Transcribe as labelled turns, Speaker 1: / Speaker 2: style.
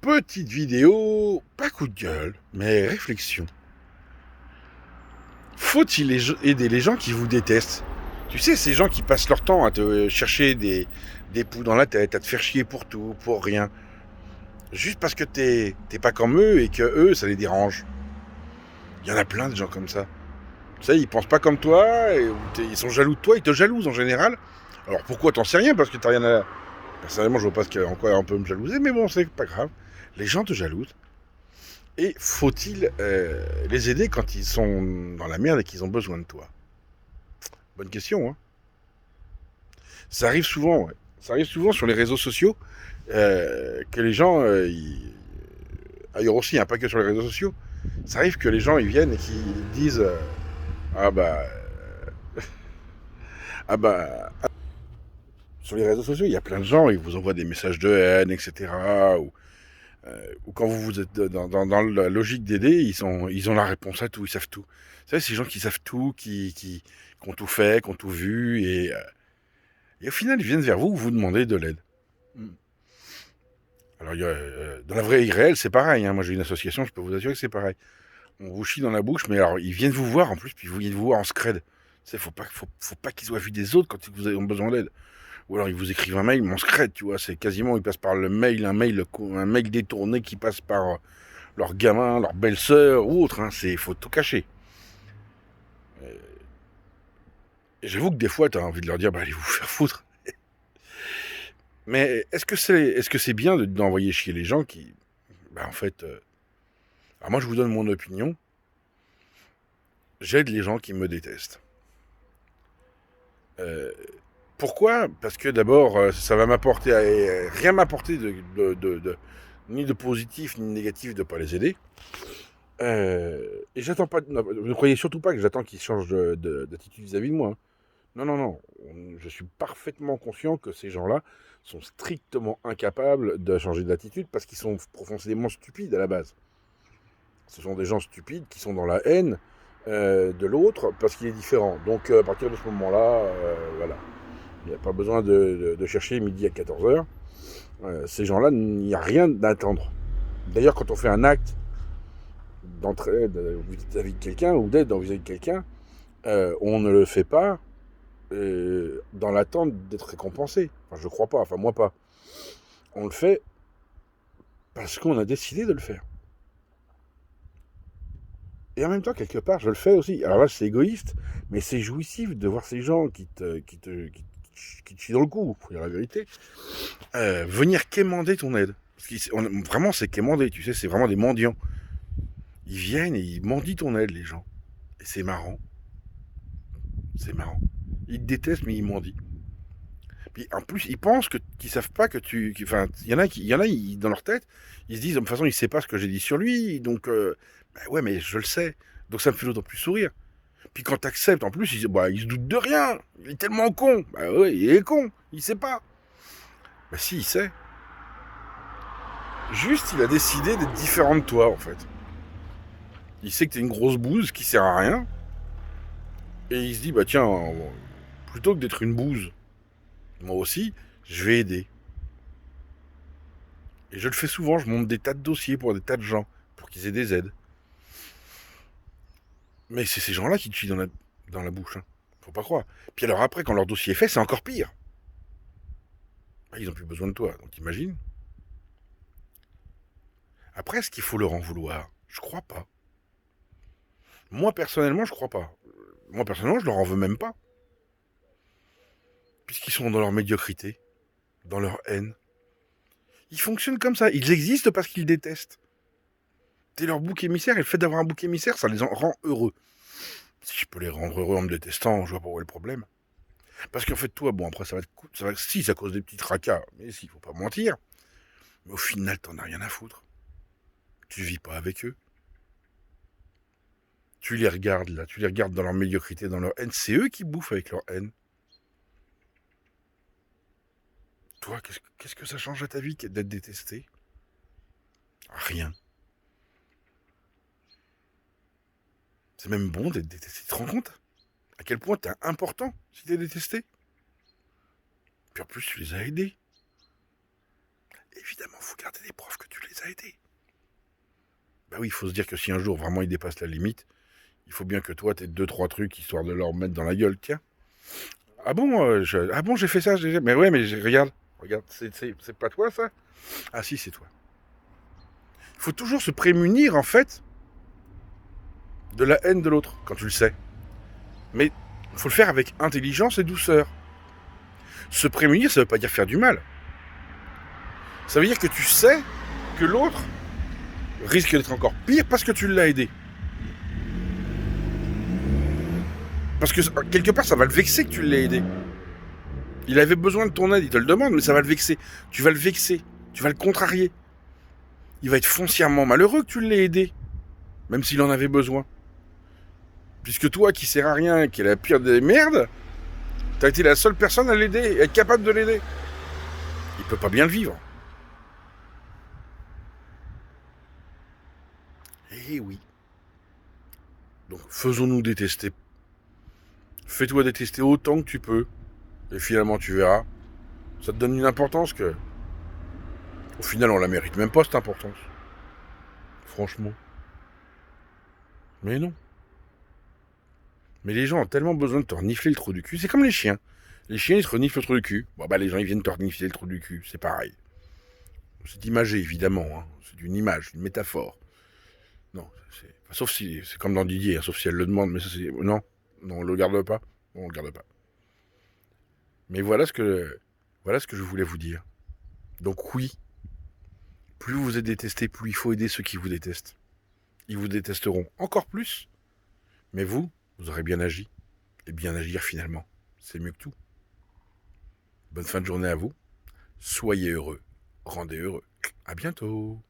Speaker 1: Petite vidéo, pas coup de gueule, mais réflexion. Faut-il aider les gens qui vous détestent? Tu sais, ces gens qui passent leur temps à te chercher des poux dans la tête, à te faire chier pour tout, pour rien. Juste parce que t'es pas comme eux et que eux, ça les dérange. Il y en a plein de gens comme ça. Tu sais, ils pensent pas comme toi, ils sont jaloux de toi, ils te jalousent en général. Alors pourquoi t'en sais rien? Parce que t'as rien à... Personnellement, je vois pas en quoi on peut me jalouser, mais bon, c'est pas grave. Les gens te jalousent. Et faut-il les aider quand ils sont dans la merde et qu'ils ont besoin de toi? Bonne question, hein. Ça arrive souvent, ouais. Ça arrive souvent sur les réseaux sociaux que les gens... ailleurs aussi, hein, pas que sur les réseaux sociaux. Ça arrive que les gens, ils viennent et qu'ils disent Ah bah... Ah bah... Sur les réseaux sociaux, il y a plein de gens, ils vous envoient des messages de haine, etc. Ou quand vous êtes dans la logique d'aider, ils ont la réponse à tout, ils savent tout. Vous savez, ces gens qui savent tout, qui ont tout fait, qui ont tout vu, et au final, ils viennent vers vous, vous demandez de l'aide. Alors, dans la vraie vie réelle, c'est pareil, hein. Moi, j'ai une association, je peux vous assurer que c'est pareil. On vous chie dans la bouche, mais alors, ils viennent vous voir en plus, puis ils viennent vous voir en scred. Tu sais, faut pas qu'ils soient vus des autres quand ils ont besoin d'aide. Ou alors, ils vous écrivent un mail, mais en scred, tu vois, c'est quasiment, ils passent par le mail, un mail détourné qui passe par leur gamin, leur belle-sœur ou autre, hein. Faut tout cacher. Et j'avoue que des fois, t'as envie de leur dire, bah, allez vous faire foutre. Mais est-ce que c'est bien d'envoyer chier les gens qui, bah, en fait, alors moi, je vous donne mon opinion. J'aide les gens qui me détestent. Euh, Pourquoi? Parce que d'abord, ça va m'apporter, rien m'apporter ni de positif ni de négatif de pas les aider. Et j'attends pas, ne croyez surtout pas que j'attends qu'ils changent d'attitude vis-à-vis de moi, hein. Non, non, non. Je suis parfaitement conscient que ces gens-là sont strictement incapables de changer d'attitude parce qu'ils sont profondément stupides à la base. Ce sont des gens stupides qui sont dans la haine de l'autre parce qu'il est différent. Donc à partir de ce moment-là, voilà. Il n'y a pas besoin de chercher midi à 14h. Ces gens-là, il n'y a rien d'attendre. D'ailleurs, quand on fait un acte d'entraide vis-à-vis de quelqu'un ou d'aide vis-à-vis de quelqu'un, on ne le fait pas dans l'attente d'être récompensé. Enfin, je crois pas, enfin moi pas. On le fait parce qu'on a décidé de le faire. Et en même temps, quelque part, je le fais aussi. Alors là, c'est égoïste, mais c'est jouissif de voir ces gens qui te chient dans le cou, faut dire la vérité, venir quémander ton aide. Parce que vraiment, c'est quémander, tu sais, c'est vraiment des mendiants. Ils viennent et ils mendient ton aide, les gens. Et c'est marrant. C'est marrant. Ils te détestent, mais ils mendient. Puis en plus, ils pensent qu'ils savent pas que enfin, il y en a dans leur tête, ils se disent de toute façon, il sait pas ce que j'ai dit sur lui, donc bah ouais, mais je le sais, donc ça me fait d'autant plus sourire. Puis quand t'acceptes, en plus, il se doute de rien, il est tellement con. Bah ouais, il est con, il sait pas. Bah si, il sait. Juste, il a décidé d'être différent de toi, en fait. Il sait que t'es une grosse bouse qui sert à rien, et il se dit bah tiens, plutôt que d'être une bouse, moi aussi, je vais aider. Et je le fais souvent, je monte des tas de dossiers pour des tas de gens, pour qu'ils aient des aides. Mais c'est ces gens-là qui te chient dans la bouche, hein. Faut pas croire. Puis alors après, quand leur dossier est fait, c'est encore pire. Ah, ils ont plus besoin de toi, donc t'imagines. Après, est-ce qu'il faut leur en vouloir? Je crois pas. Moi, personnellement, je crois pas. Moi, personnellement, je leur en veux même pas. Puisqu'ils sont dans leur médiocrité, dans leur haine. Ils fonctionnent comme ça. Ils existent parce qu'ils détestent. T'es leur bouc émissaire, et le fait d'avoir un bouc émissaire, ça les en rend heureux. Si je peux les rendre heureux en me détestant, je vois pas où est le problème. Parce qu'en fait, toi, bon, après, si, ça cause des petits tracas, mais si, faut pas mentir. Mais au final, t'en as rien à foutre. Tu vis pas avec eux. Tu les regardes, là, tu les regardes dans leur médiocrité, dans leur haine. C'est eux qui bouffent avec leur haine. Toi, qu'est-ce que ça change à ta vie d'être détesté? Rien. C'est même bon d'être détesté. Tu te rends compte à quel point t'es important si t'es détesté? Puis en plus, tu les as aidés. Évidemment, faut garder des preuves que tu les as à aider. Bah oui, il faut se dire que si un jour vraiment il dépasse la limite, il faut bien que toi t'aies 2-3 trucs histoire de leur mettre dans la gueule. Tiens. Ah bon, ah bon, j'ai fait ça, mais ouais, mais regarde, c'est pas toi ça? Ah si, c'est toi. Il faut toujours se prémunir en fait de la haine de l'autre quand tu le sais. Mais il faut le faire avec intelligence et douceur. Se prémunir, ça veut pas dire faire du mal. Ça veut dire que tu sais que l'autre risque d'être encore pire parce que tu l'as aidé. Parce que quelque part, ça va le vexer que tu l'aies aidé. Il avait besoin de ton aide, il te le demande, mais ça va le vexer. Tu vas le vexer, tu vas le contrarier. Il va être foncièrement malheureux que tu l'aies aidé, même s'il en avait besoin. Puisque toi, qui sert à rien, qui est la pire des merdes, t'as été la seule personne à l'aider, à être capable de l'aider. Il peut pas bien le vivre. Eh oui. Donc faisons-nous détester. Fais-toi détester autant que tu peux. Et finalement, tu verras. Ça te donne une importance que... Au final, on la mérite même pas, cette importance. Franchement. Mais non. Mais les gens ont tellement besoin de te renifler le trou du cul. C'est comme les chiens. Les chiens, ils se reniflent le trou du cul. Bon, bah, les gens, ils viennent te renifler le trou du cul. C'est pareil. C'est imagé, évidemment. Hein. C'est une image, une métaphore. Non, sauf si... C'est comme dans Didier, hein, sauf si elle le demande. Mais ça, c'est... Non, on le garde pas. On le garde pas. Mais voilà ce que je voulais vous dire. Donc oui, plus vous êtes détesté, plus il faut aider ceux qui vous détestent. Ils vous détesteront encore plus. Mais vous aurez bien agi. Et bien agir finalement. C'est mieux que tout. Bonne fin de journée à vous. Soyez heureux. Rendez heureux. À bientôt.